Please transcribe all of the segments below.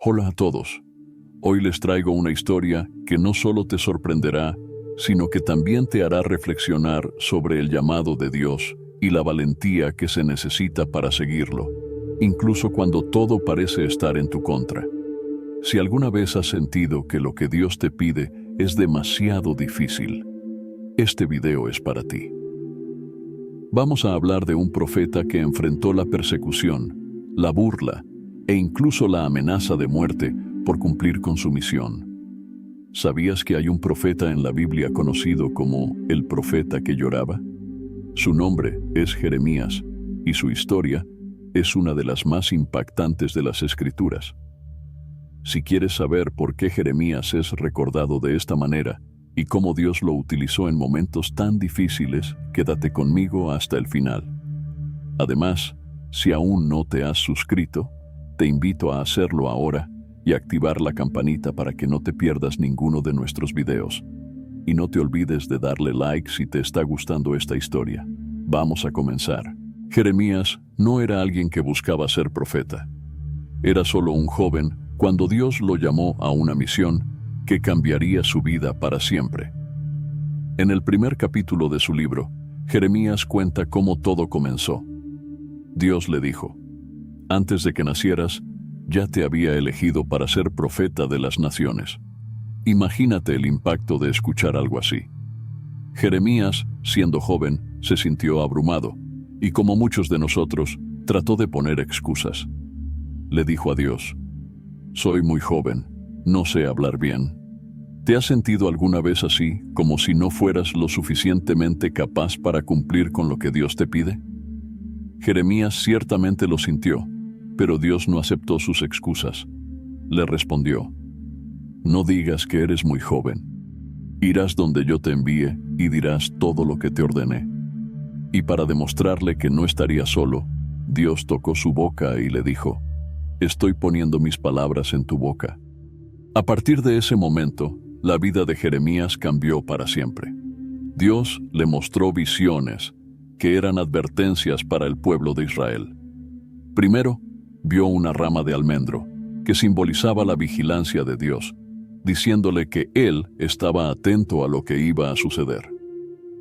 Hola a todos. Hoy les traigo una historia que no solo te sorprenderá, sino que también te hará reflexionar sobre el llamado de Dios y la valentía que se necesita para seguirlo, incluso cuando todo parece estar en tu contra. Si alguna vez has sentido que lo que Dios te pide es demasiado difícil, este video es para ti. Vamos a hablar de un profeta que enfrentó la persecución, la burla e incluso la amenaza de muerte por cumplir con su misión. ¿Sabías que hay un profeta en la Biblia conocido como el profeta que lloraba? Su nombre es Jeremías y su historia es una de las más impactantes de las Escrituras. Si quieres saber por qué Jeremías es recordado de esta manera y cómo Dios lo utilizó en momentos tan difíciles, quédate conmigo hasta el final. Además, si aún no te has suscrito, te invito a hacerlo ahora y activar la campanita para que no te pierdas ninguno de nuestros videos. Y no te olvides de darle like si te está gustando esta historia. Vamos a comenzar. Jeremías no era alguien que buscaba ser profeta. Era solo un joven cuando Dios lo llamó a una misión que cambiaría su vida para siempre. En el primer capítulo de su libro, Jeremías cuenta cómo todo comenzó. Dios le dijo: «Antes de que nacieras, ya te había elegido para ser profeta de las naciones». Imagínate el impacto de escuchar algo así. Jeremías, siendo joven, se sintió abrumado y, como muchos de nosotros, trató de poner excusas. Le dijo a Dios: «Soy muy joven, no sé hablar bien». ¿Te has sentido alguna vez así, como si no fueras lo suficientemente capaz para cumplir con lo que Dios te pide? Jeremías ciertamente lo sintió, pero Dios no aceptó sus excusas. Le respondió: «No digas que eres muy joven. Irás donde yo te envíe y dirás todo lo que te ordené». Y para demostrarle que no estaría solo, Dios tocó su boca y le dijo: «Estoy poniendo mis palabras en tu boca». A partir de ese momento, la vida de Jeremías cambió para siempre. Dios le mostró visiones que eran advertencias para el pueblo de Israel. Primero, vio una rama de almendro, que simbolizaba la vigilancia de Dios, diciéndole que Él estaba atento a lo que iba a suceder.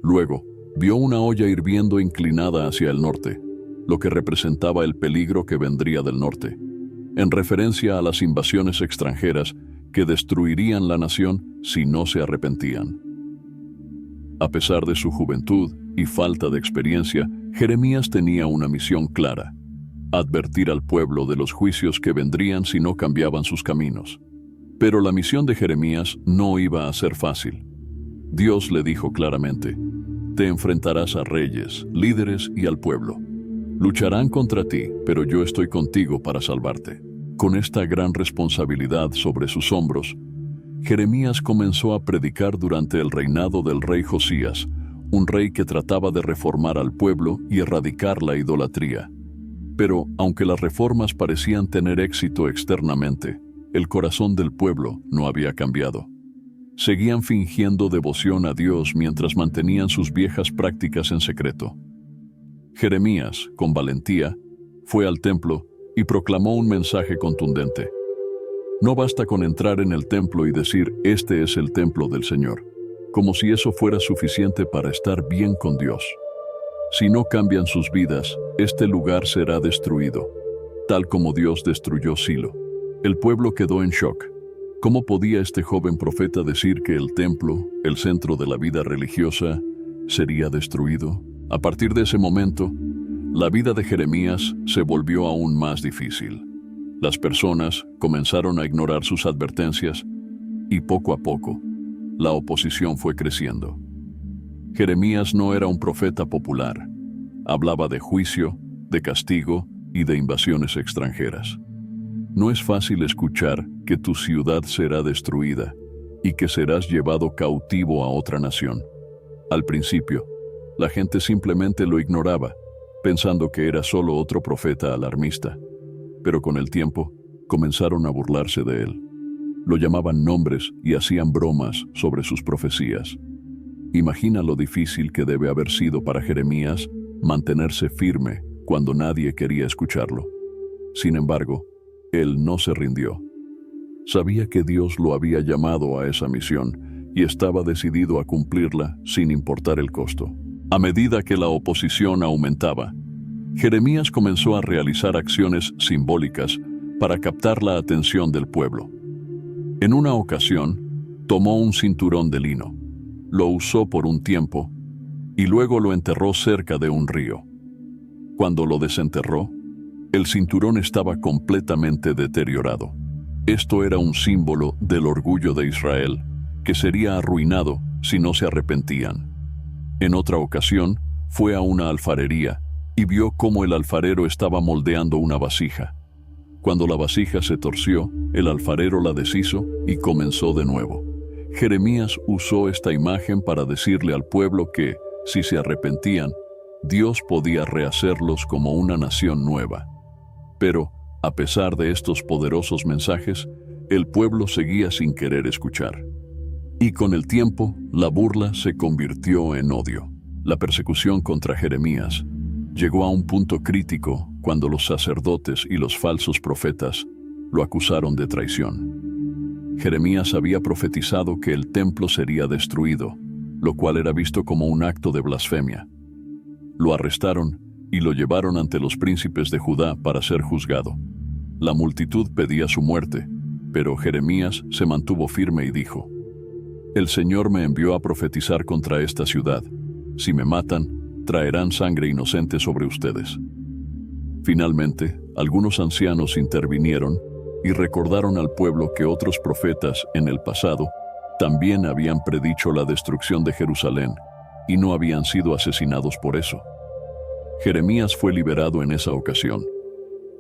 Luego, vio una olla hirviendo inclinada hacia el norte, lo que representaba el peligro que vendría del norte, en referencia a las invasiones extranjeras que destruirían la nación si no se arrepentían. A pesar de su juventud y falta de experiencia, Jeremías tenía una misión clara: advertir al pueblo de los juicios que vendrían si no cambiaban sus caminos. Pero la misión de Jeremías no iba a ser fácil. Dios le dijo claramente: «Te enfrentarás a reyes, líderes y al pueblo. Lucharán contra ti, pero yo estoy contigo para salvarte». Con esta gran responsabilidad sobre sus hombros, Jeremías comenzó a predicar durante el reinado del rey Josías, un rey que trataba de reformar al pueblo y erradicar la idolatría. Pero, aunque las reformas parecían tener éxito externamente, el corazón del pueblo no había cambiado. Seguían fingiendo devoción a Dios mientras mantenían sus viejas prácticas en secreto. Jeremías, con valentía, fue al templo y proclamó un mensaje contundente. No basta con entrar en el templo y decir: «Este es el templo del Señor», como si eso fuera suficiente para estar bien con Dios. Si no cambian sus vidas, este lugar será destruido, tal como Dios destruyó Silo. El pueblo quedó en shock. ¿Cómo podía este joven profeta decir que el templo, el centro de la vida religiosa, sería destruido? A partir de ese momento, la vida de Jeremías se volvió aún más difícil. Las personas comenzaron a ignorar sus advertencias y poco a poco, la oposición fue creciendo. Jeremías no era un profeta popular. Hablaba de juicio, de castigo y de invasiones extranjeras. No es fácil escuchar que tu ciudad será destruida y que serás llevado cautivo a otra nación. Al principio, la gente simplemente lo ignoraba, pensando que era solo otro profeta alarmista. Pero con el tiempo, comenzaron a burlarse de él. Lo llamaban nombres y hacían bromas sobre sus profecías. Imagina lo difícil que debe haber sido para Jeremías mantenerse firme cuando nadie quería escucharlo. Sin embargo, él no se rindió. Sabía que Dios lo había llamado a esa misión y estaba decidido a cumplirla sin importar el costo. A medida que la oposición aumentaba, Jeremías comenzó a realizar acciones simbólicas para captar la atención del pueblo. En una ocasión, tomó un cinturón de lino, lo usó por un tiempo y luego lo enterró cerca de un río. Cuando lo desenterró, el cinturón estaba completamente deteriorado. Esto era un símbolo del orgullo de Israel, que sería arruinado si no se arrepentían. En otra ocasión, fue a una alfarería y vio cómo el alfarero estaba moldeando una vasija. Cuando la vasija se torció, el alfarero la deshizo y comenzó de nuevo. Jeremías usó esta imagen para decirle al pueblo que, si se arrepentían, Dios podía rehacerlos como una nación nueva. Pero, a pesar de estos poderosos mensajes, el pueblo seguía sin querer escuchar. Y con el tiempo, la burla se convirtió en odio. La persecución contra Jeremías llegó a un punto crítico cuando los sacerdotes y los falsos profetas lo acusaron de traición. Jeremías había profetizado que el templo sería destruido, lo cual era visto como un acto de blasfemia. Lo arrestaron y lo llevaron ante los príncipes de Judá para ser juzgado. La multitud pedía su muerte, pero Jeremías se mantuvo firme y dijo: «El Señor me envió a profetizar contra esta ciudad. Si me matan, traerán sangre inocente sobre ustedes». Finalmente, algunos ancianos intervinieron y recordaron al pueblo que otros profetas en el pasado también habían predicho la destrucción de Jerusalén y no habían sido asesinados por eso. Jeremías fue liberado en esa ocasión,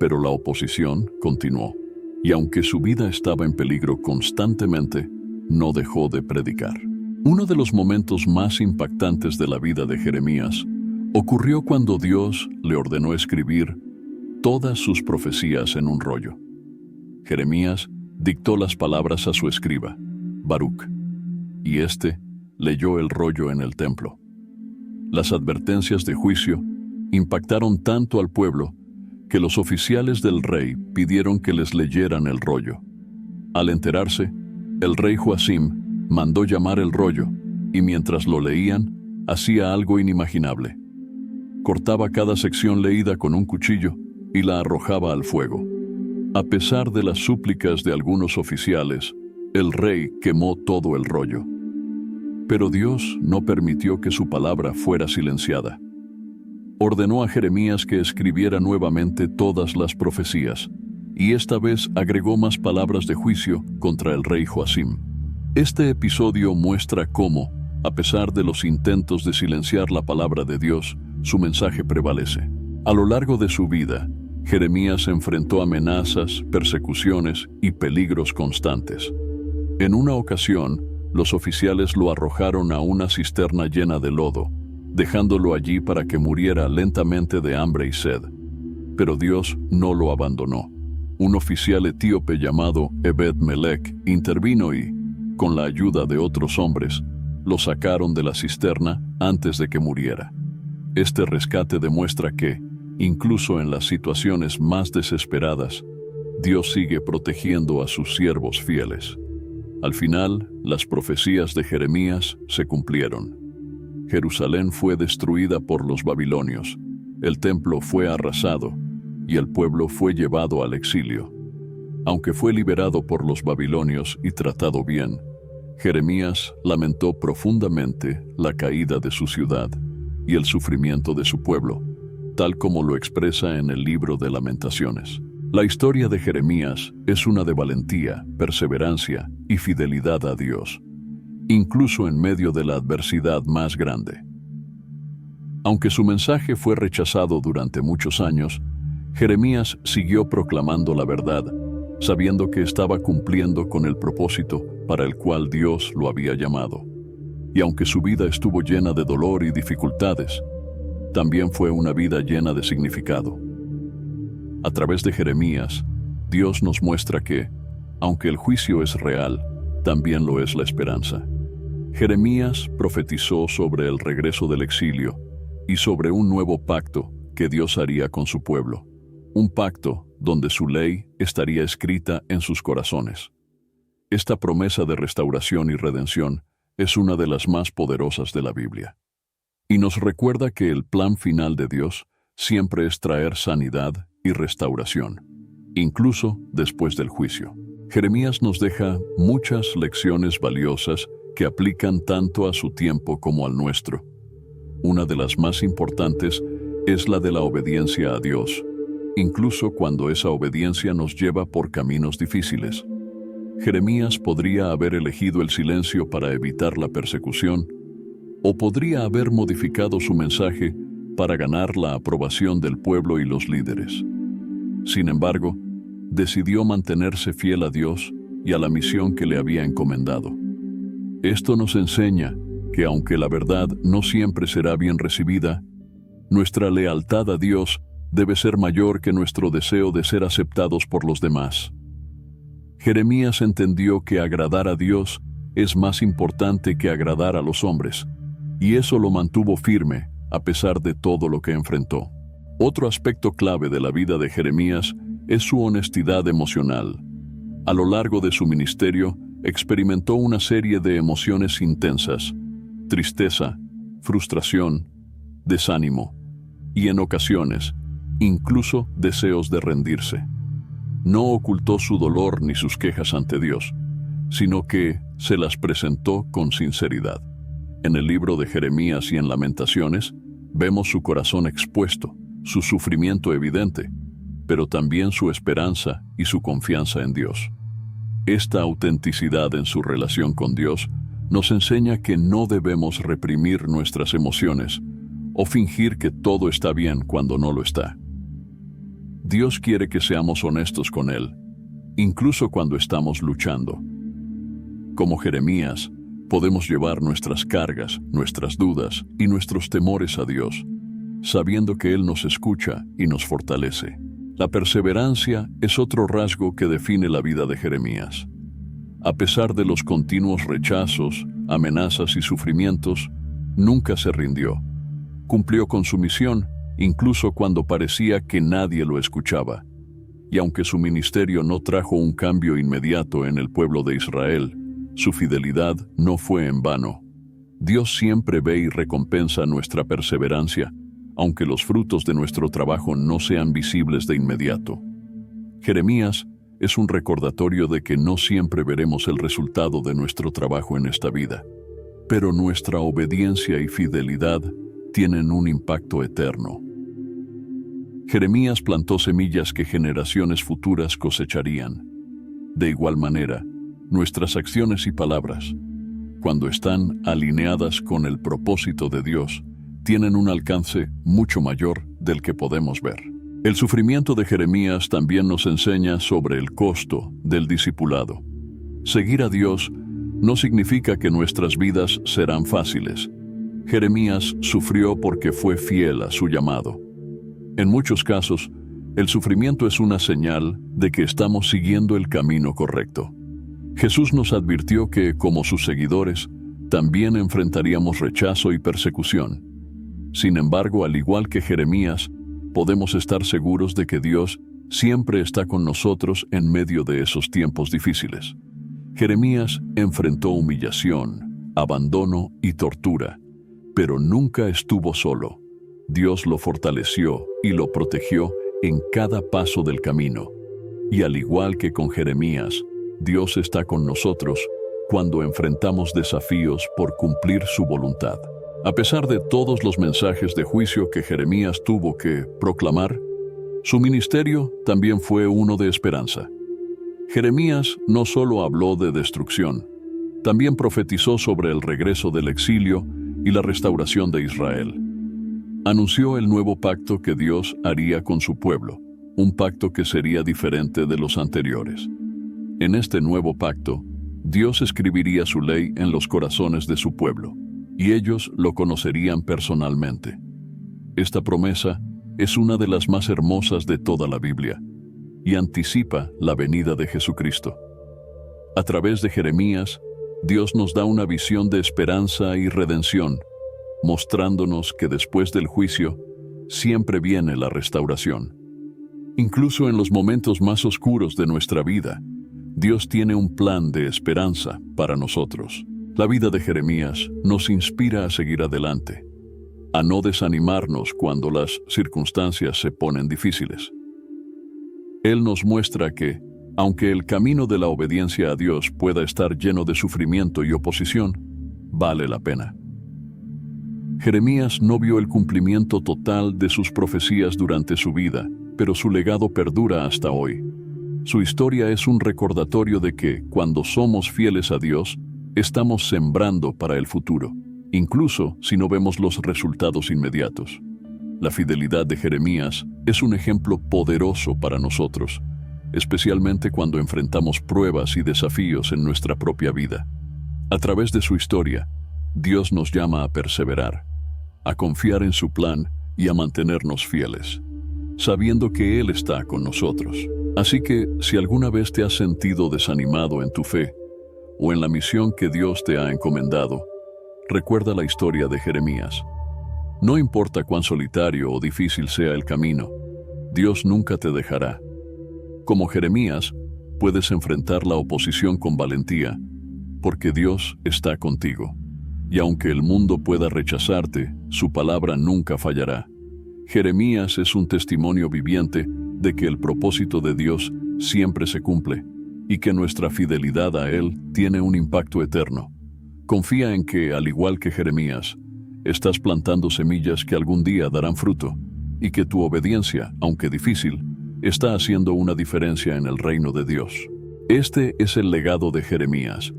pero la oposición continuó, y aunque su vida estaba en peligro constantemente, no dejó de predicar. Uno de los momentos más impactantes de la vida de Jeremías ocurrió cuando Dios le ordenó escribir todas sus profecías en un rollo. Jeremías dictó las palabras a su escriba, Baruc, y éste leyó el rollo en el templo. Las advertencias de juicio impactaron tanto al pueblo que los oficiales del rey pidieron que les leyeran el rollo. Al enterarse, el rey Joacim mandó llamar el rollo y mientras lo leían, hacía algo inimaginable. Cortaba cada sección leída con un cuchillo y la arrojaba al fuego. A pesar de las súplicas de algunos oficiales, el rey quemó todo el rollo. Pero Dios no permitió que su palabra fuera silenciada. Ordenó a Jeremías que escribiera nuevamente todas las profecías, y esta vez agregó más palabras de juicio contra el rey Joacim. Este episodio muestra cómo, a pesar de los intentos de silenciar la palabra de Dios, su mensaje prevalece. A lo largo de su vida, Jeremías enfrentó amenazas, persecuciones y peligros constantes. En una ocasión, los oficiales lo arrojaron a una cisterna llena de lodo, dejándolo allí para que muriera lentamente de hambre y sed. Pero Dios no lo abandonó. Un oficial etíope llamado Ebed-Melech intervino y, con la ayuda de otros hombres, lo sacaron de la cisterna antes de que muriera. Este rescate demuestra que, incluso en las situaciones más desesperadas, Dios sigue protegiendo a sus siervos fieles. Al final, las profecías de Jeremías se cumplieron. Jerusalén fue destruida por los babilonios, el templo fue arrasado y el pueblo fue llevado al exilio. Aunque fue liberado por los babilonios y tratado bien, Jeremías lamentó profundamente la caída de su ciudad y el sufrimiento de su pueblo, tal como lo expresa en el libro de Lamentaciones. La historia de Jeremías es una de valentía, perseverancia y fidelidad a Dios, incluso en medio de la adversidad más grande. Aunque su mensaje fue rechazado durante muchos años, Jeremías siguió proclamando la verdad, sabiendo que estaba cumpliendo con el propósito para el cual Dios lo había llamado. Y aunque su vida estuvo llena de dolor y dificultades, también fue una vida llena de significado. A través de Jeremías, Dios nos muestra que, aunque el juicio es real, también lo es la esperanza. Jeremías profetizó sobre el regreso del exilio y sobre un nuevo pacto que Dios haría con su pueblo, un pacto donde su ley estaría escrita en sus corazones. Esta promesa de restauración y redención es una de las más poderosas de la Biblia. Y nos recuerda que el plan final de Dios siempre es traer sanidad y restauración, incluso después del juicio. Jeremías nos deja muchas lecciones valiosas que aplican tanto a su tiempo como al nuestro. Una de las más importantes es la de la obediencia a Dios, incluso cuando esa obediencia nos lleva por caminos difíciles. Jeremías podría haber elegido el silencio para evitar la persecución, o podría haber modificado su mensaje para ganar la aprobación del pueblo y los líderes. Sin embargo, decidió mantenerse fiel a Dios y a la misión que le había encomendado. Esto nos enseña que aunque la verdad no siempre será bien recibida, nuestra lealtad a Dios debe ser mayor que nuestro deseo de ser aceptados por los demás. Jeremías entendió que agradar a Dios es más importante que agradar a los hombres, y eso lo mantuvo firme a pesar de todo lo que enfrentó. Otro aspecto clave de la vida de Jeremías es su honestidad emocional. A lo largo de su ministerio, experimentó una serie de emociones intensas: tristeza, frustración, desánimo y, en ocasiones, incluso deseos de rendirse. No ocultó su dolor ni sus quejas ante Dios, sino que se las presentó con sinceridad. En el libro de Jeremías y en Lamentaciones, vemos su corazón expuesto, su sufrimiento evidente, pero también su esperanza y su confianza en Dios. Esta autenticidad en su relación con Dios nos enseña que no debemos reprimir nuestras emociones o fingir que todo está bien cuando no lo está. Dios quiere que seamos honestos con Él, incluso cuando estamos luchando. Como Jeremías, podemos llevar nuestras cargas, nuestras dudas y nuestros temores a Dios, sabiendo que Él nos escucha y nos fortalece. La perseverancia es otro rasgo que define la vida de Jeremías. A pesar de los continuos rechazos, amenazas y sufrimientos, nunca se rindió. Cumplió con su misión, incluso cuando parecía que nadie lo escuchaba. Y aunque su ministerio no trajo un cambio inmediato en el pueblo de Israel, su fidelidad no fue en vano. Dios siempre ve y recompensa nuestra perseverancia, aunque los frutos de nuestro trabajo no sean visibles de inmediato. Jeremías es un recordatorio de que no siempre veremos el resultado de nuestro trabajo en esta vida, pero nuestra obediencia y fidelidad tienen un impacto eterno. Jeremías plantó semillas que generaciones futuras cosecharían. De igual manera, nuestras acciones y palabras, cuando están alineadas con el propósito de Dios, tienen un alcance mucho mayor del que podemos ver. El sufrimiento de Jeremías también nos enseña sobre el costo del discipulado. Seguir a Dios no significa que nuestras vidas serán fáciles. Jeremías sufrió porque fue fiel a su llamado. En muchos casos, el sufrimiento es una señal de que estamos siguiendo el camino correcto. Jesús nos advirtió que, como sus seguidores, también enfrentaríamos rechazo y persecución. Sin embargo, al igual que Jeremías, podemos estar seguros de que Dios siempre está con nosotros en medio de esos tiempos difíciles. Jeremías enfrentó humillación, abandono y tortura, pero nunca estuvo solo. Dios lo fortaleció y lo protegió en cada paso del camino. Y al igual que con Jeremías, Dios está con nosotros cuando enfrentamos desafíos por cumplir su voluntad. A pesar de todos los mensajes de juicio que Jeremías tuvo que proclamar, su ministerio también fue uno de esperanza. Jeremías no solo habló de destrucción, también profetizó sobre el regreso del exilio y la restauración de Israel. Anunció el nuevo pacto que Dios haría con su pueblo, un pacto que sería diferente de los anteriores. En este nuevo pacto, Dios escribiría su ley en los corazones de su pueblo, y ellos lo conocerían personalmente. Esta promesa es una de las más hermosas de toda la Biblia, y anticipa la venida de Jesucristo. A través de Jeremías, Dios nos da una visión de esperanza y redención, mostrándonos que después del juicio siempre viene la restauración. Incluso en los momentos más oscuros de nuestra vida, Dios tiene un plan de esperanza para nosotros. La vida de Jeremías nos inspira a seguir adelante, a no desanimarnos cuando las circunstancias se ponen difíciles. Él nos muestra que, aunque el camino de la obediencia a Dios pueda estar lleno de sufrimiento y oposición, vale la pena. Jeremías no vio el cumplimiento total de sus profecías durante su vida, pero su legado perdura hasta hoy. Su historia es un recordatorio de que, cuando somos fieles a Dios, estamos sembrando para el futuro, incluso si no vemos los resultados inmediatos. La fidelidad de Jeremías es un ejemplo poderoso para nosotros, especialmente cuando enfrentamos pruebas y desafíos en nuestra propia vida. A través de su historia, Dios nos llama a perseverar, a confiar en su plan y a mantenernos fieles, sabiendo que Él está con nosotros. Así que, si alguna vez te has sentido desanimado en tu fe o en la misión que Dios te ha encomendado, recuerda la historia de Jeremías. No importa cuán solitario o difícil sea el camino, Dios nunca te dejará. Como Jeremías, puedes enfrentar la oposición con valentía, porque Dios está contigo. Y aunque el mundo pueda rechazarte, su palabra nunca fallará. Jeremías es un testimonio viviente de que el propósito de Dios siempre se cumple y que nuestra fidelidad a Él tiene un impacto eterno. Confía en que, al igual que Jeremías, estás plantando semillas que algún día darán fruto y que tu obediencia, aunque difícil, está haciendo una diferencia en el reino de Dios. Este es el legado de Jeremías,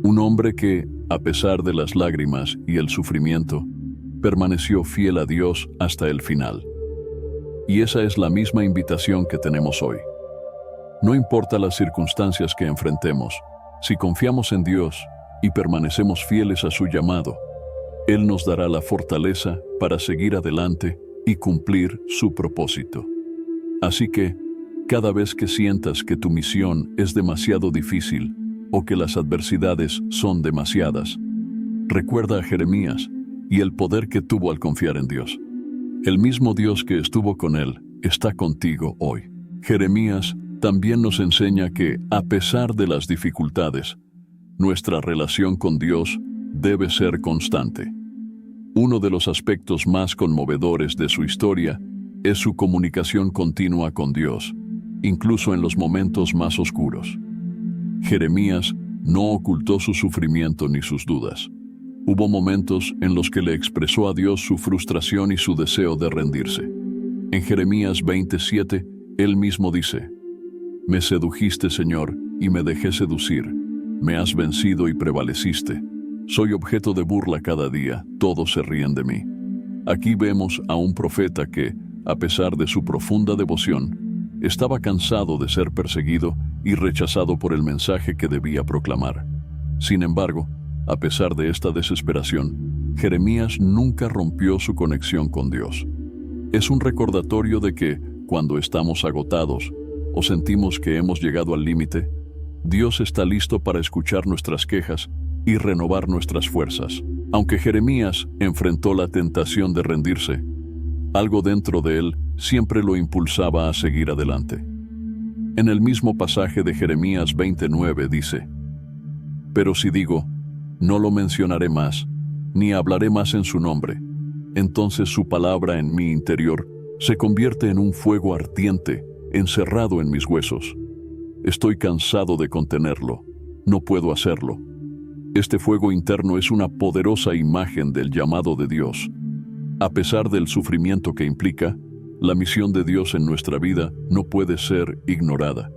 un hombre que, a pesar de las lágrimas y el sufrimiento, permaneció fiel a Dios hasta el final. Y esa es la misma invitación que tenemos hoy. No importa las circunstancias que enfrentemos, si confiamos en Dios y permanecemos fieles a su llamado, Él nos dará la fortaleza para seguir adelante y cumplir su propósito. Así que, cada vez que sientas que tu misión es demasiado difícil o que las adversidades son demasiadas, recuerda a Jeremías y el poder que tuvo al confiar en Dios. El mismo Dios que estuvo con él está contigo hoy. Jeremías también nos enseña que, a pesar de las dificultades, nuestra relación con Dios debe ser constante. Uno de los aspectos más conmovedores de su historia es su comunicación continua con Dios, incluso en los momentos más oscuros. Jeremías no ocultó su sufrimiento ni sus dudas. Hubo momentos en los que le expresó a Dios su frustración y su deseo de rendirse. En Jeremías 27, él mismo dice: «Me sedujiste, Señor, y me dejé seducir. Me has vencido y prevaleciste. Soy objeto de burla cada día, todos se ríen de mí». Aquí vemos a un profeta que, a pesar de su profunda devoción, estaba cansado de ser perseguido y rechazado por el mensaje que debía proclamar. Sin embargo, a pesar de esta desesperación, Jeremías nunca rompió su conexión con Dios. Es un recordatorio de que, cuando estamos agotados o sentimos que hemos llegado al límite, Dios está listo para escuchar nuestras quejas y renovar nuestras fuerzas. Aunque Jeremías enfrentó la tentación de rendirse, algo dentro de él siempre lo impulsaba a seguir adelante. En el mismo pasaje de Jeremías 29 dice: «Pero si digo, no lo mencionaré más, ni hablaré más en su nombre, entonces su palabra en mi interior se convierte en un fuego ardiente, encerrado en mis huesos. Estoy cansado de contenerlo, no puedo hacerlo». Este fuego interno es una poderosa imagen del llamado de Dios. A pesar del sufrimiento que implica, la misión de Dios en nuestra vida no puede ser ignorada.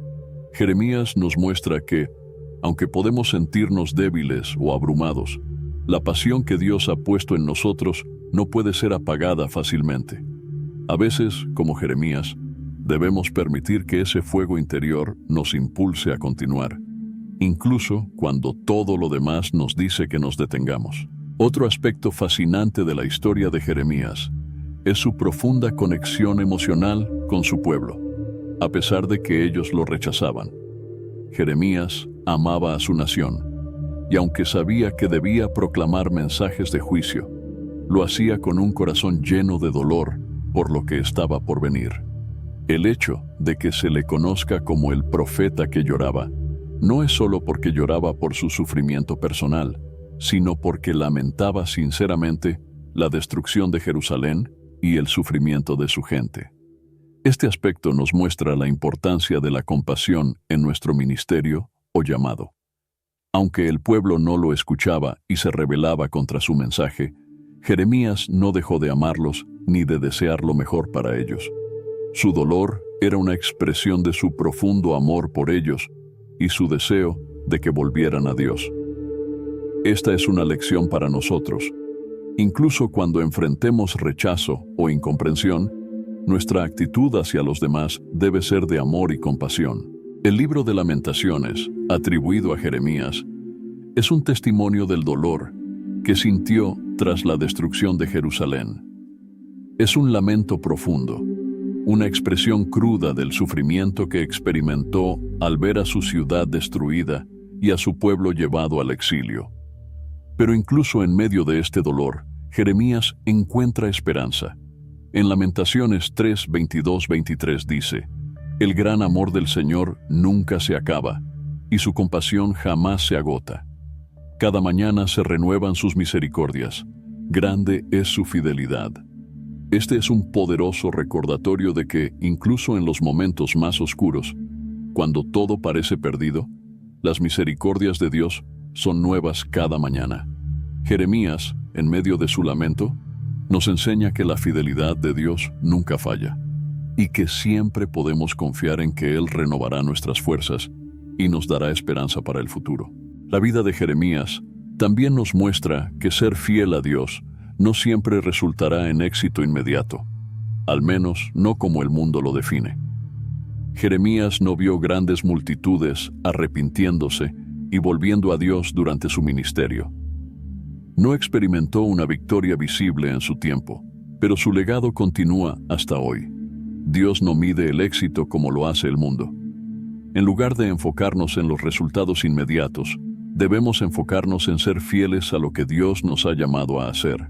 Jeremías nos muestra que, aunque podemos sentirnos débiles o abrumados, la pasión que Dios ha puesto en nosotros no puede ser apagada fácilmente. A veces, como Jeremías, debemos permitir que ese fuego interior nos impulse a continuar, incluso cuando todo lo demás nos dice que nos detengamos. Otro aspecto fascinante de la historia de Jeremías es su profunda conexión emocional con su pueblo, a pesar de que ellos lo rechazaban. Jeremías amaba a su nación, y aunque sabía que debía proclamar mensajes de juicio, lo hacía con un corazón lleno de dolor por lo que estaba por venir. El hecho de que se le conozca como el profeta que lloraba no es solo porque lloraba por su sufrimiento personal, sino porque lamentaba sinceramente la destrucción de Jerusalén y el sufrimiento de su gente. Este aspecto nos muestra la importancia de la compasión en nuestro ministerio o llamado. Aunque el pueblo no lo escuchaba y se rebelaba contra su mensaje, Jeremías no dejó de amarlos ni de desear lo mejor para ellos. Su dolor era una expresión de su profundo amor por ellos y su deseo de que volvieran a Dios. Esta es una lección para nosotros. Incluso cuando enfrentemos rechazo o incomprensión, nuestra actitud hacia los demás debe ser de amor y compasión. El libro de Lamentaciones, atribuido a Jeremías, es un testimonio del dolor que sintió tras la destrucción de Jerusalén. Es un lamento profundo, una expresión cruda del sufrimiento que experimentó al ver a su ciudad destruida y a su pueblo llevado al exilio. Pero incluso en medio de este dolor, Jeremías encuentra esperanza. En Lamentaciones 3, 22-23 dice: «El gran amor del Señor nunca se acaba, y su compasión jamás se agota. Cada mañana se renuevan sus misericordias, grande es su fidelidad». Este es un poderoso recordatorio de que, incluso en los momentos más oscuros, cuando todo parece perdido, las misericordias de Dios son nuevas cada mañana. Jeremías, en medio de su lamento, nos enseña que la fidelidad de Dios nunca falla y que siempre podemos confiar en que Él renovará nuestras fuerzas y nos dará esperanza para el futuro. La vida de Jeremías también nos muestra que ser fiel a Dios no siempre resultará en éxito inmediato, al menos no como el mundo lo define. Jeremías no vio grandes multitudes arrepintiéndose y volviendo a Dios durante su ministerio. No experimentó una victoria visible en su tiempo, pero su legado continúa hasta hoy. Dios no mide el éxito como lo hace el mundo. En lugar de enfocarnos en los resultados inmediatos, debemos enfocarnos en ser fieles a lo que Dios nos ha llamado a hacer.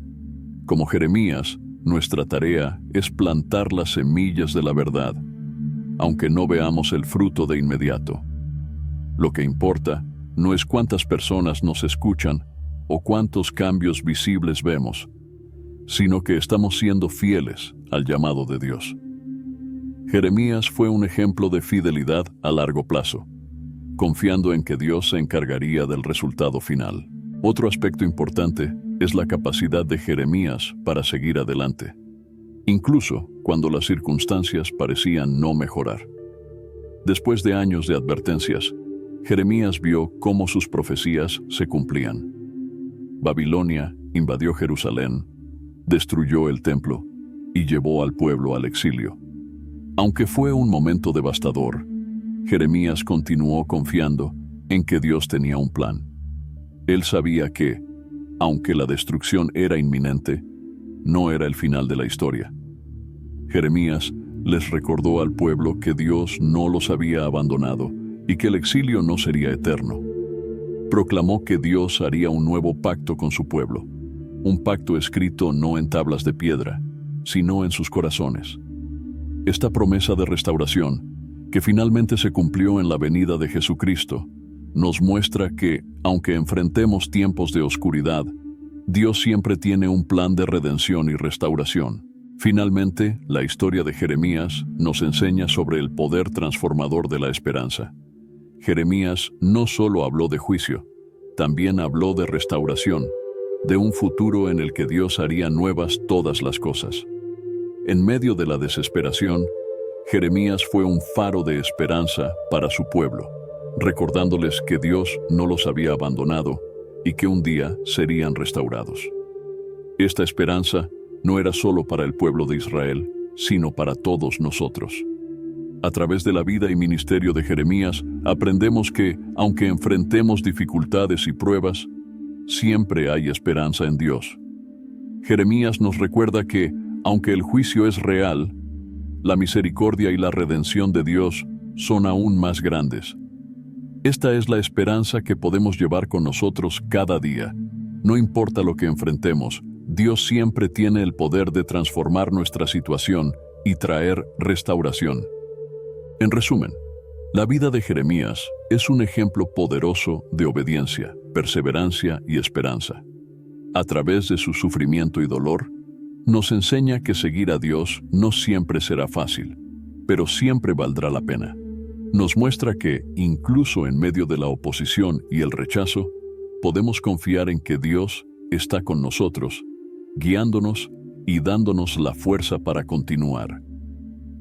Como Jeremías, nuestra tarea es plantar las semillas de la verdad, aunque no veamos el fruto de inmediato. Lo que importa no es cuántas personas nos escuchan o cuántos cambios visibles vemos, sino que estamos siendo fieles al llamado de Dios. Jeremías fue un ejemplo de fidelidad a largo plazo, confiando en que Dios se encargaría del resultado final. Otro aspecto importante es la capacidad de Jeremías para seguir adelante, incluso cuando las circunstancias parecían no mejorar. Después de años de advertencias, Jeremías vio cómo sus profecías se cumplían. Babilonia invadió Jerusalén, destruyó el templo y llevó al pueblo al exilio. Aunque fue un momento devastador, Jeremías continuó confiando en que Dios tenía un plan. Él sabía que, aunque la destrucción era inminente, no era el final de la historia. Jeremías les recordó al pueblo que Dios no los había abandonado y que el exilio no sería eterno. Proclamó que Dios haría un nuevo pacto con su pueblo, un pacto escrito no en tablas de piedra, sino en sus corazones. Esta promesa de restauración, que finalmente se cumplió en la venida de Jesucristo, nos muestra que, aunque enfrentemos tiempos de oscuridad, Dios siempre tiene un plan de redención y restauración. Finalmente, la historia de Jeremías nos enseña sobre el poder transformador de la esperanza. Jeremías no solo habló de juicio, también habló de restauración, de un futuro en el que Dios haría nuevas todas las cosas. En medio de la desesperación, Jeremías fue un faro de esperanza para su pueblo, recordándoles que Dios no los había abandonado y que un día serían restaurados. Esta esperanza no era solo para el pueblo de Israel, sino para todos nosotros. A través de la vida y ministerio de Jeremías, aprendemos que, aunque enfrentemos dificultades y pruebas, siempre hay esperanza en Dios. Jeremías nos recuerda que, aunque el juicio es real, la misericordia y la redención de Dios son aún más grandes. Esta es la esperanza que podemos llevar con nosotros cada día. No importa lo que enfrentemos, Dios siempre tiene el poder de transformar nuestra situación y traer restauración. En resumen, La vida de Jeremías es un ejemplo poderoso de obediencia, perseverancia y esperanza. A través de su sufrimiento y dolor, nos enseña que seguir a Dios no siempre será fácil, pero siempre valdrá la pena. Nos muestra que, incluso en medio de la oposición y el rechazo, podemos confiar en que Dios está con nosotros, guiándonos y dándonos la fuerza para continuar.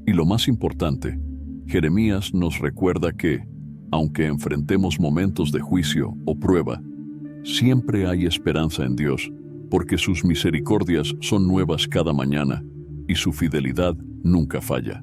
Y lo más importante, Jeremías nos recuerda que, aunque enfrentemos momentos de juicio o prueba, siempre hay esperanza en Dios, porque sus misericordias son nuevas cada mañana y su fidelidad nunca falla.